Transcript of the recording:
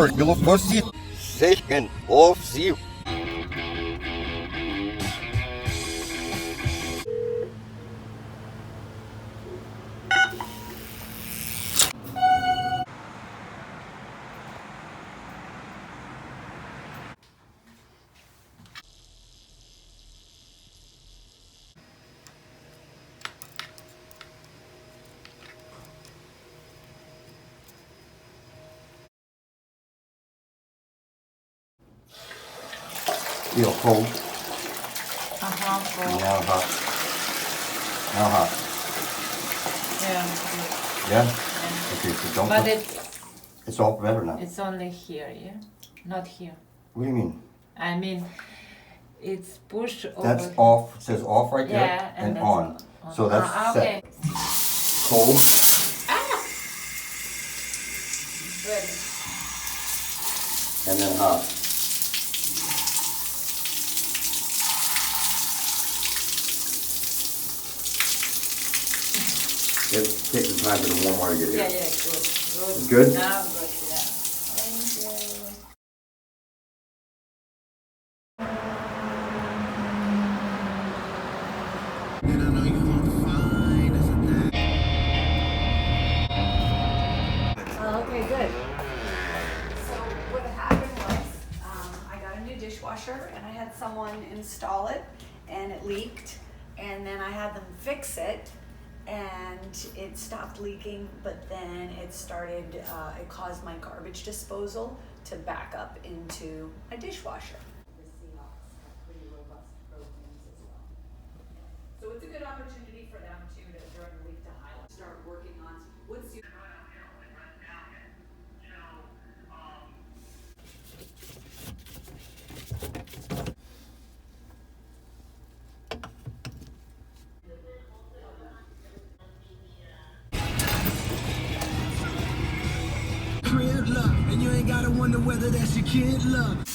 Gelofossi, second of sea. Feel cold. Cold. Now hot. Now hot. Yeah. Yeah? Yeah. Okay, so don't But put, it's all better now. it's only here, yeah? Not here. What do you mean? I mean, it's push over. That's off. It says off right there. Yeah, and that's on. So that's okay. set. Cold. Ready. And then hot. It takes some time for the warm water to get here. Yeah, good. Good? Now good, yeah. Thank you. Okay, good. So what happened was, I got a new dishwasher and I had someone install it and it leaked, and then I had them fix it and it stopped leaking, but then it started, it caused my garbage disposal to back up into a dishwasher. The Seahawks have pretty robust programs as well. So it's a good opportunity for them too to, during the week, to highlight, start working on what's your crib love, and you ain't gotta wonder whether that's your kid love.